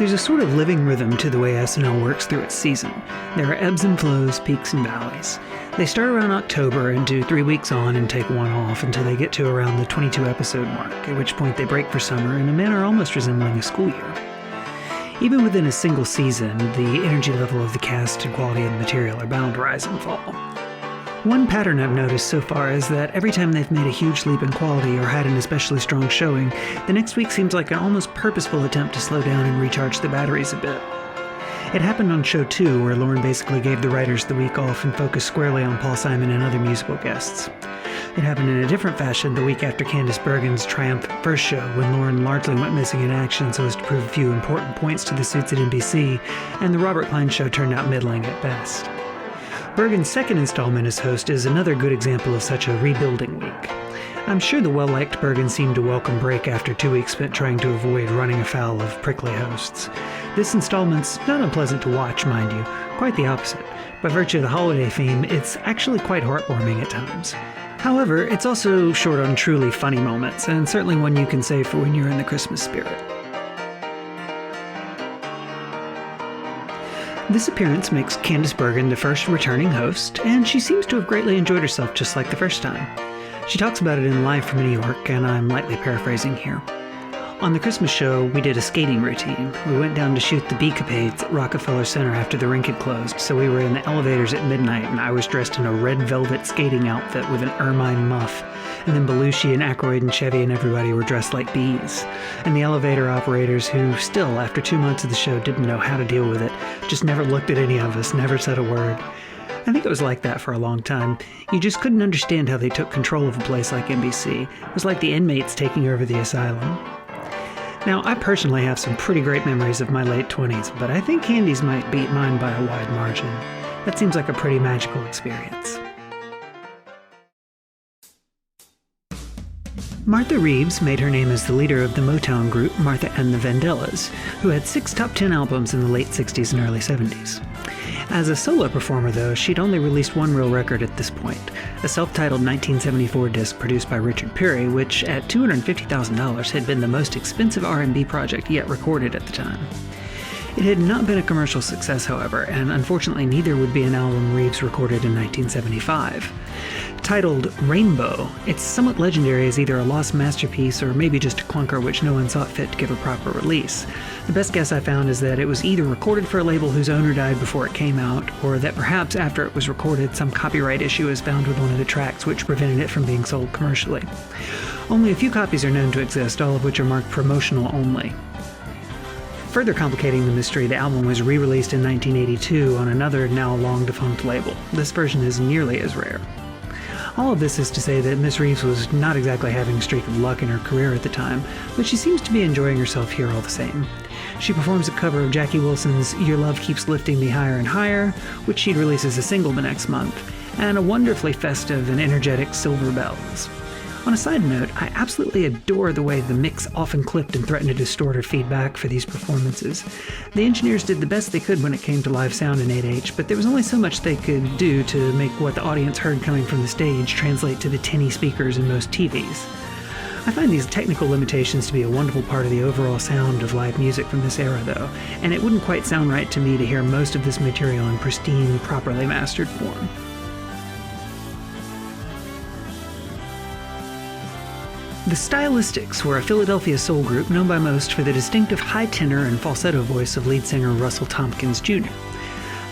There's a sort of living rhythm to the way SNL works through its season. There are ebbs and flows, peaks and valleys. They start around October and do 3 weeks on and take one off until they get to around the 22 episode mark, at which point they break for summer in a manner almost resembling a school year. Even within a single season, the energy level of the cast and quality of the material are bound to rise and fall. One pattern I've noticed so far is that every time they've made a huge leap in quality or had an especially strong showing, the next week seems like an almost purposeful attempt to slow down and recharge the batteries a bit. It happened on show 2, where Lauren basically gave the writers the week off and focused squarely on Paul Simon and other musical guests. It happened in a different fashion the week after Candice Bergen's triumphant first show, when Lauren largely went missing in action so as to prove a few important points to the suits at NBC, and the Robert Klein show turned out middling at best. Bergen's second installment as host is another good example of such a rebuilding week. I'm sure the well-liked Bergen seemed to welcome break after 2 weeks spent trying to avoid running afoul of prickly hosts. This installment's not unpleasant to watch, mind you, quite the opposite. By virtue of the holiday theme, it's actually quite heartwarming at times. However, it's also short on truly funny moments, and certainly one you can save for when you're in the Christmas spirit. This appearance makes Candice Bergen the first returning host, and she seems to have greatly enjoyed herself just like the first time. She talks about it in Live from New York, and I'm lightly paraphrasing here. On the Christmas show, we did a skating routine. We went down to shoot the Beacapades at Rockefeller Center after the rink had closed, so we were in the elevators at midnight, and I was dressed in a red velvet skating outfit with an ermine muff. And then Belushi and Aykroyd and Chevy and everybody were dressed like bees. And the elevator operators, who still, after 2 months of the show, didn't know how to deal with it, just never looked at any of us, never said a word. I think it was like that for a long time. You just couldn't understand how they took control of a place like NBC. It was like the inmates taking over the asylum. Now, I personally have some pretty great memories of my late 20s, but I think Candy's might beat mine by a wide margin. That seems like a pretty magical experience. Martha Reeves made her name as the leader of the Motown group Martha and the Vandellas, who had 6 top 10 albums in the late 60s and early 70s. As a solo performer, though, she'd only released one real record at this point, a self-titled 1974 disc produced by Richard Peary, which at $250,000 had been the most expensive R&B project yet recorded at the time. It had not been a commercial success, however, and unfortunately neither would be an album Reeves recorded in 1975. Titled Rainbow, it's somewhat legendary as either a lost masterpiece or maybe just a clunker which no one saw fit to give a proper release. The best guess I found is that it was either recorded for a label whose owner died before it came out, or that perhaps after it was recorded some copyright issue was found with one of the tracks which prevented it from being sold commercially. Only a few copies are known to exist, all of which are marked promotional only. Further complicating the mystery, the album was re-released in 1982 on another now long-defunct label. This version is nearly as rare. All of this is to say that Miss Reeves was not exactly having a streak of luck in her career at the time, but she seems to be enjoying herself here all the same. She performs a cover of Jackie Wilson's Your Love Keeps Lifting Me Higher and Higher, which she'd release as a single the next month, and a wonderfully festive and energetic Silver Bells. On a side note, I absolutely adore the way the mix often clipped and threatened to distort her feedback for these performances. The engineers did the best they could when it came to live sound in 8H, but there was only so much they could do to make what the audience heard coming from the stage translate to the tinny speakers in most TVs. I find these technical limitations to be a wonderful part of the overall sound of live music from this era, though, and it wouldn't quite sound right to me to hear most of this material in pristine, properly mastered form. The Stylistics were a Philadelphia soul group known by most for the distinctive high tenor and falsetto voice of lead singer Russell Tompkins Jr.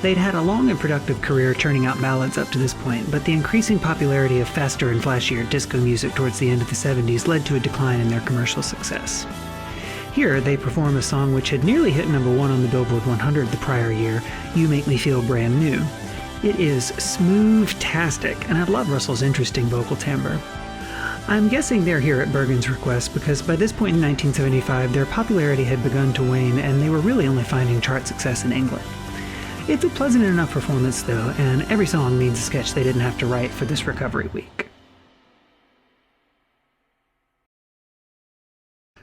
They'd had a long and productive career churning out ballads up to this point, but the increasing popularity of faster and flashier disco music towards the end of the 70s led to a decline in their commercial success. Here, they perform a song which had nearly hit number 1 on the Billboard 100 the prior year, You Make Me Feel Brand New. It is smooth-tastic, and I love Russell's interesting vocal timbre. I'm guessing they're here at Bergen's request because by this point in 1975, their popularity had begun to wane and they were really only finding chart success in England. It's a pleasant enough performance though, and every song means a sketch they didn't have to write for this recovery week.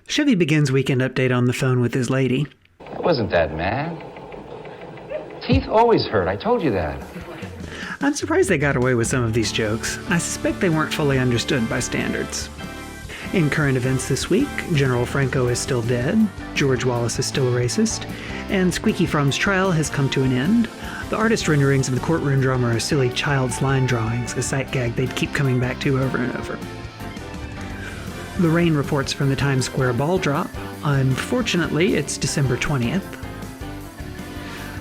Chevy begins Weekend Update on the phone with his lady. Wasn't that mad? Teeth always hurt, I told you that. I'm surprised they got away with some of these jokes. I suspect they weren't fully understood by standards. In current events this week, General Franco is still dead, George Wallace is still a racist, and Squeaky From's trial has come to an end. The artist renderings of the courtroom drama are silly child's line drawings, a sight gag they'd keep coming back to over and over. Lorraine reports from the Times Square ball drop. Unfortunately, it's December 20th.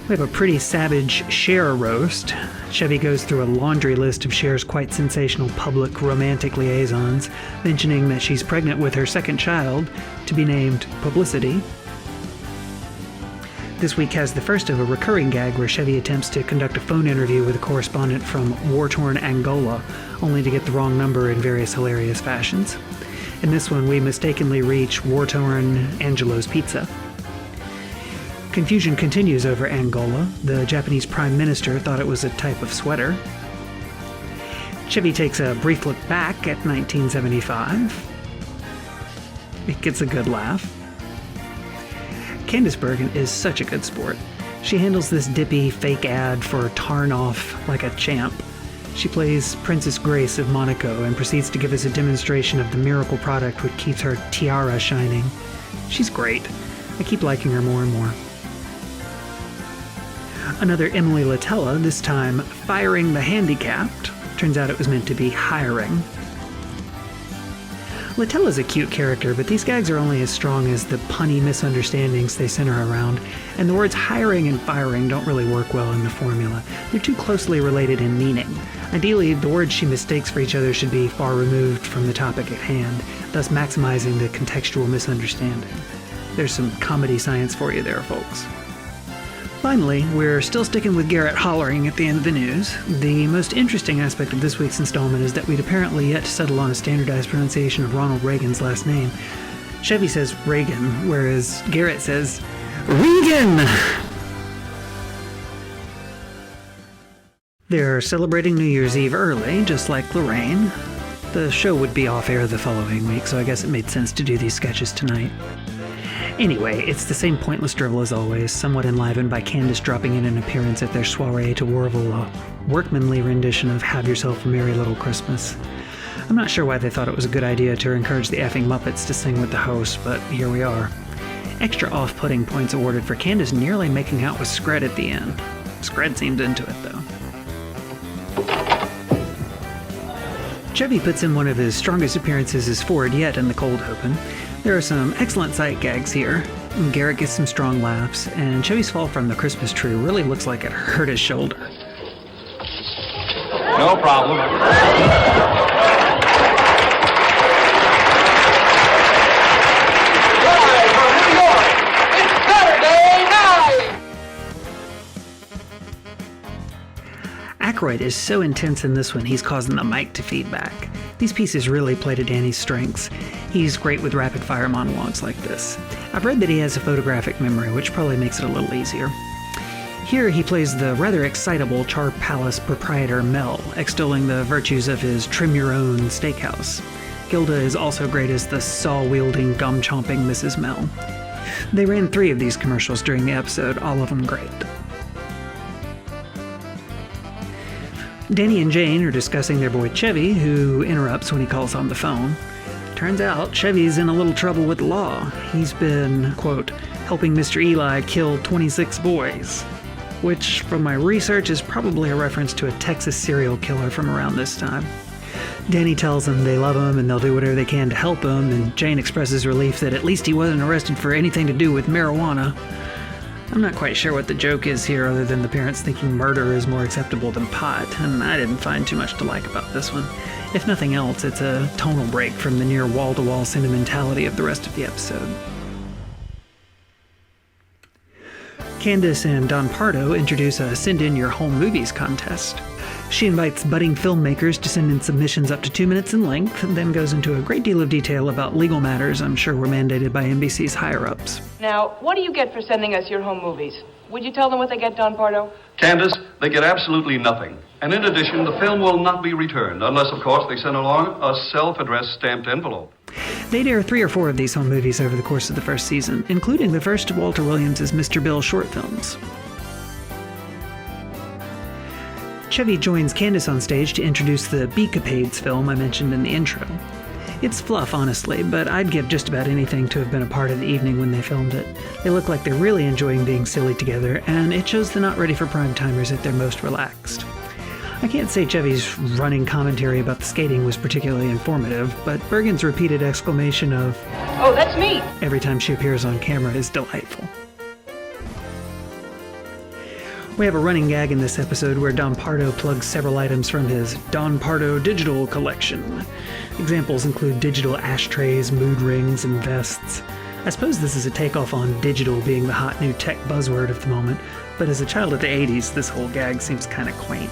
We have a pretty savage Cher roast. Chevy goes through a laundry list of Cher's quite sensational public romantic liaisons, mentioning that she's pregnant with her second child, to be named Publicity. This week has the first of a recurring gag where Chevy attempts to conduct a phone interview with a correspondent from war-torn Angola, only to get the wrong number in various hilarious fashions. In this one, we mistakenly reach war-torn Angelo's Pizza. Confusion continues over Angola. The Japanese prime minister thought it was a type of sweater. Chevy takes a brief look back at 1975. It gets a good laugh. Candice Bergen is such a good sport. She handles this dippy fake ad for Tarnoff like a champ. She plays Princess Grace of Monaco and proceeds to give us a demonstration of the miracle product which keeps her tiara shining. She's great. I keep liking her more and more. Another Emily Latella, this time firing the handicapped. Turns out it was meant to be hiring. Latella's a cute character, but these gags are only as strong as the punny misunderstandings they center around, and the words hiring and firing don't really work well in the formula. They're too closely related in meaning. Ideally, the words she mistakes for each other should be far removed from the topic at hand, thus maximizing the contextual misunderstanding. There's some comedy science for you there, folks. Finally, we're still sticking with Garrett hollering at the end of the news. The most interesting aspect of this week's installment is that we'd apparently yet to settle on a standardized pronunciation of Ronald Reagan's last name. Chevy says Reagan, whereas Garrett says Regan! They're celebrating New Year's Eve early, just like Lorraine. The show would be off air the following week, so I guess it made sense to do these sketches tonight. Anyway, it's the same pointless drivel as always, somewhat enlivened by Candice dropping in an appearance at their soiree to warble a workmanly rendition of Have Yourself a Merry Little Christmas. I'm not sure why they thought it was a good idea to encourage the effing Muppets to sing with the host, but here we are. Extra off-putting points awarded for Candice nearly making out with Scred at the end. Scred seemed into it, though. Chevy puts in one of his strongest appearances as Ford yet in the cold open. There are some excellent sight gags here. Garrett gets some strong laughs, and Chevy's fall from the Christmas tree really looks like it hurt his shoulder. No problem. Live from New York, it's Saturday night! Aykroyd is so intense in this one, he's causing the mic to feedback. These pieces really play to Danny's strengths. He's great with rapid-fire monologues like this. I've read that he has a photographic memory, which probably makes it a little easier. Here he plays the rather excitable Char Palace proprietor Mel, extolling the virtues of his trim-your-own steakhouse. Gilda is also great as the saw-wielding, gum-chomping Mrs. Mel. They ran 3 of these commercials during the episode, all of them great. Danny and Jane are discussing their boy Chevy, who interrupts when he calls on the phone. Turns out Chevy's in a little trouble with the law. He's been, quote, helping Mr. Eli kill 26 boys, which, from my research, is probably a reference to a Texas serial killer from around this time. Danny tells them they love him and they'll do whatever they can to help him, and Jane expresses relief that at least he wasn't arrested for anything to do with marijuana. I'm not quite sure what the joke is here other than the parents thinking murder is more acceptable than pot, and I didn't find too much to like about this one. If nothing else, it's a tonal break from the near wall-to-wall sentimentality of the rest of the episode. Candice and Don Pardo introduce a Send In Your Home Movies contest. She invites budding filmmakers to send in submissions up to 2 minutes in length, and then goes into a great deal of detail about legal matters I'm sure were mandated by NBC's higher-ups. Now, what do you get for sending us your home movies? Would you tell them what they get, Don Pardo? Candice, they get absolutely nothing. And in addition, the film will not be returned, unless, of course, they send along a self-addressed stamped envelope. They'd air 3 or 4 of these home movies over the course of the first season, including the first of Walter Williams' Mr. Bill short films. Chevy joins Candice on stage to introduce the Beacapades film I mentioned in the intro. It's fluff, honestly, but I'd give just about anything to have been a part of the evening when they filmed it. They look like they're really enjoying being silly together, and it shows the not ready for prime timers at their most relaxed. I can't say Chevy's running commentary about the skating was particularly informative, but Bergen's repeated exclamation of, Oh, that's me! every time she appears on camera is delightful. We have a running gag in this episode where Don Pardo plugs several items from his Don Pardo digital collection. Examples include digital ashtrays, mood rings, and vests. I suppose this is a takeoff on digital being the hot new tech buzzword of the moment, but as a child of the 80s, this whole gag seems kind of quaint.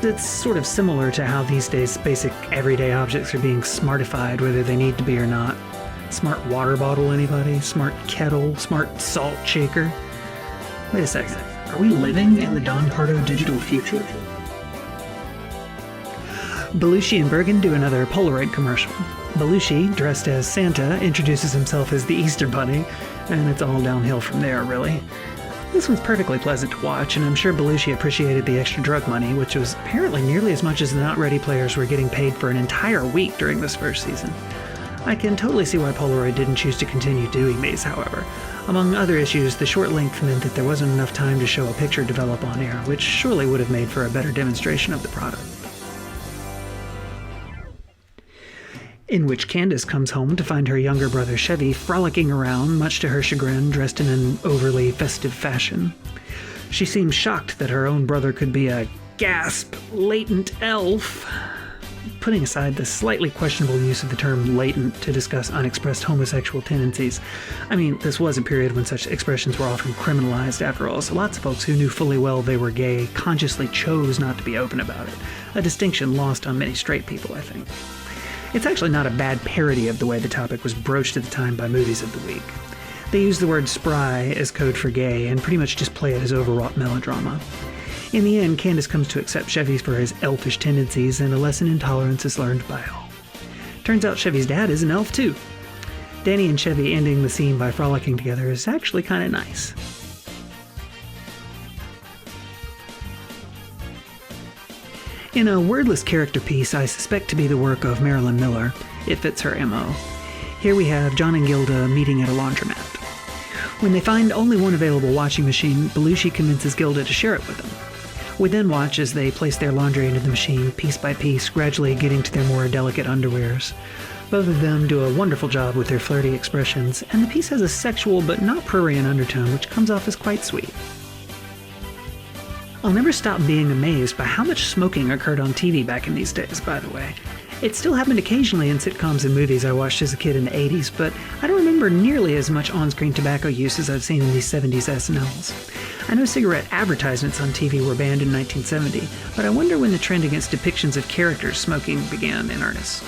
It's sort of similar to how these days basic everyday objects are being smartified whether they need to be or not. Smart water bottle, anybody? Smart kettle? Smart salt shaker? Wait a second. Are we living in the Don Pardo digital future? Belushi and Bergen do another Polaroid commercial. Belushi, dressed as Santa, introduces himself as the Easter Bunny, and it's all downhill from there, really. This one's perfectly pleasant to watch, and I'm sure Belushi appreciated the extra drug money, which was apparently nearly as much as the Not Ready players were getting paid for an entire week during this first season. I can totally see why Polaroid didn't choose to continue doing these, however. Among other issues, the short length meant that there wasn't enough time to show a picture develop on air, which surely would have made for a better demonstration of the product. In which Candice comes home to find her younger brother Chevy frolicking around, much to her chagrin, dressed in an overly festive fashion. She seems shocked that her own brother could be a, gasp, latent elf. Putting aside the slightly questionable use of the term latent to discuss unexpressed homosexual tendencies, I mean, this was a period when such expressions were often criminalized after all, so lots of folks who knew fully well they were gay consciously chose not to be open about it, a distinction lost on many straight people, I think. It's actually not a bad parody of the way the topic was broached at the time by Movies of the Week. They use the word spry as code for gay and pretty much just play it as overwrought melodrama. In the end, Candice comes to accept Chevy for his elfish tendencies, and a lesson in tolerance is learned by all. Turns out Chevy's dad is an elf too. Danny and Chevy ending the scene by frolicking together is actually kind of nice. In a wordless character piece I suspect to be the work of Marilyn Miller, it fits her MO. Here we have John and Gilda meeting at a laundromat. When they find only one available washing machine, Belushi convinces Gilda to share it with them. We then watch as they place their laundry into the machine, piece by piece, gradually getting to their more delicate underwears. Both of them do a wonderful job with their flirty expressions, and the piece has a sexual but not prurient undertone which comes off as quite sweet. I'll never stop being amazed by how much smoking occurred on TV back in these days, by the way. It still happened occasionally in sitcoms and movies I watched as a kid in the 80s, but I don't remember nearly as much on-screen tobacco use as I've seen in these 70s SNLs. I know cigarette advertisements on TV were banned in 1970, but I wonder when the trend against depictions of characters smoking began in earnest.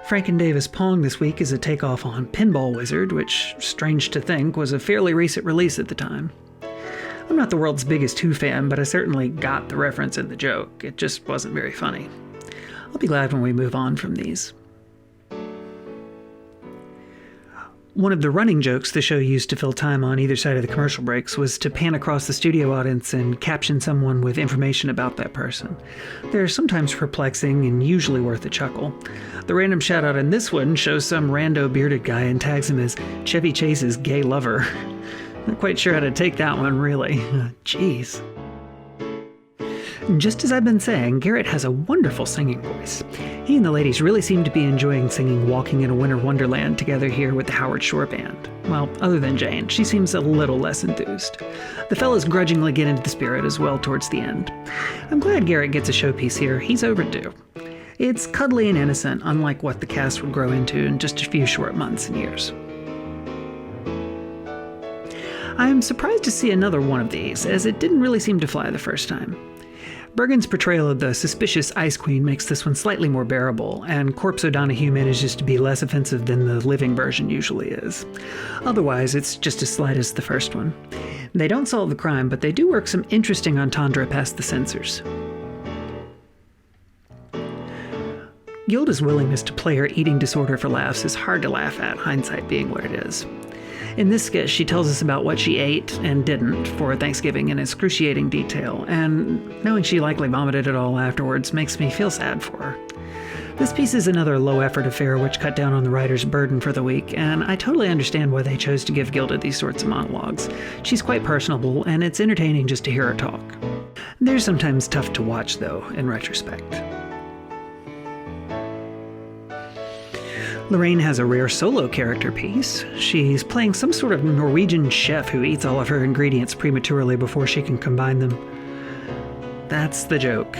Frank and Davis Pong this week is a takeoff on Pinball Wizard, which, strange to think, was a fairly recent release at the time. I'm not the world's biggest Who fan, but I certainly got the reference and the joke. It just wasn't very funny. I'll be glad when we move on from these. One of the running jokes the show used to fill time on either side of the commercial breaks was to pan across the studio audience and caption someone with information about that person. They're sometimes perplexing and usually worth a chuckle. The random shout-out in this one shows some rando bearded guy and tags him as Chevy Chase's gay lover. Not quite sure how to take that one, really. Jeez. Just as I've been saying, Garrett has a wonderful singing voice. He and the ladies really seem to be enjoying singing Walking in a Winter Wonderland together here with the Howard Shore Band. Well, other than Jane, she seems a little less enthused. The fellas grudgingly get into the spirit as well towards the end. I'm glad Garrett gets a showpiece here. He's overdue. It's cuddly and innocent, unlike what the cast would grow into in just a few short months and years. I'm surprised to see another one of these, as it didn't really seem to fly the first time. Bergen's portrayal of the suspicious Ice Queen makes this one slightly more bearable, and Corpse O'Donoghue manages to be less offensive than the living version usually is. Otherwise, it's just as slight as the first one. They don't solve the crime, but they do work some interesting entendre past the censors. Gilda's willingness to play her eating disorder for laughs is hard to laugh at, hindsight being what it is. In this sketch, she tells us about what she ate and didn't for Thanksgiving in excruciating detail, and knowing she likely vomited it all afterwards makes me feel sad for her. This piece is another low-effort affair which cut down on the writer's burden for the week, and I totally understand why they chose to give Gilda these sorts of monologues. She's quite personable, and it's entertaining just to hear her talk. They're sometimes tough to watch, though, in retrospect. Lorraine has a rare solo character piece. She's playing some sort of Norwegian chef who eats all of her ingredients prematurely before she can combine them. That's the joke.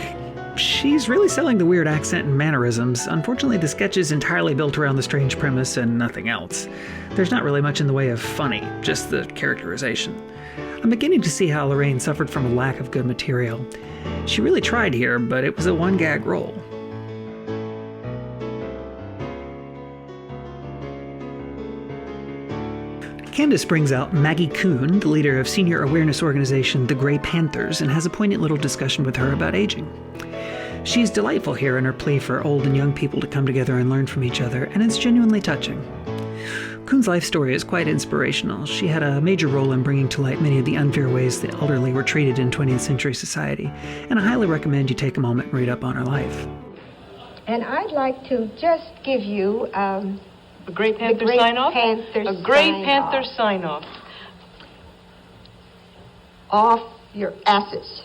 She's really selling the weird accent and mannerisms. Unfortunately, the sketch is entirely built around the strange premise and nothing else. There's not really much in the way of funny, just the characterization. I'm beginning to see how Lorraine suffered from a lack of good material. She really tried here, but it was a one-gag role. Candice brings out Maggie Kuhn, the leader of senior awareness organization The Grey Panthers, and has a poignant little discussion with her about aging. She's delightful here in her plea for old and young people to come together and learn from each other, and it's genuinely touching. Kuhn's life story is quite inspirational. She had a major role in bringing to light many of the unfair ways the elderly were treated in 20th century society, and I highly recommend you take a moment and read up on her life. And I'd like to just give you A Grey Panther Grey sign-off? Panther A Grey sign-off. Panther sign-off. Off your asses.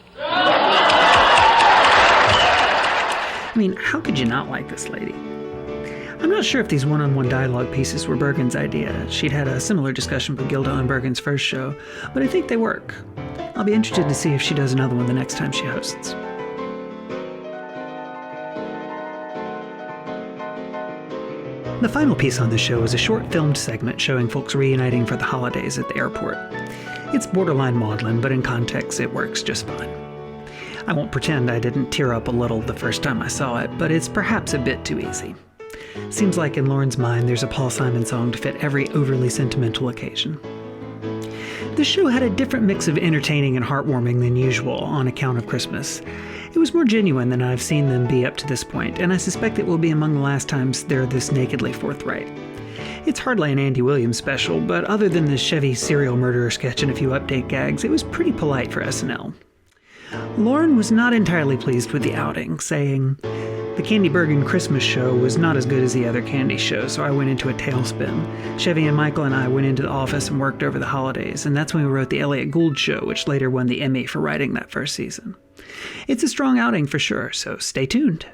I mean, how could you not like this lady? I'm not sure if these one-on-one dialogue pieces were Bergen's idea. She'd had a similar discussion with Gilda on Bergen's first show, but I think they work. I'll be interested to see if she does another one the next time she hosts. The final piece on the show is a short filmed segment showing folks reuniting for the holidays at the airport. It's borderline maudlin, but in context it works just fine. I won't pretend I didn't tear up a little the first time I saw it, but it's perhaps a bit too easy. Seems like in Lauren's mind there's a Paul Simon song to fit every overly sentimental occasion. This show had a different mix of entertaining and heartwarming than usual on account of Christmas. It was more genuine than I've seen them be up to this point, and I suspect it will be among the last times they're this nakedly forthright. It's hardly an Andy Williams special, but other than the Chevy serial murderer sketch and a few update gags, it was pretty polite for SNL. Lauren was not entirely pleased with the outing, saying, "The Candice Bergen Christmas show was not as good as the other Candy shows, so I went into a tailspin. Chevy and Michael and I went into the office and worked over the holidays, and that's when we wrote the Elliott Gould show, which later won the Emmy for writing that first season. It's a strong outing for sure, so stay tuned."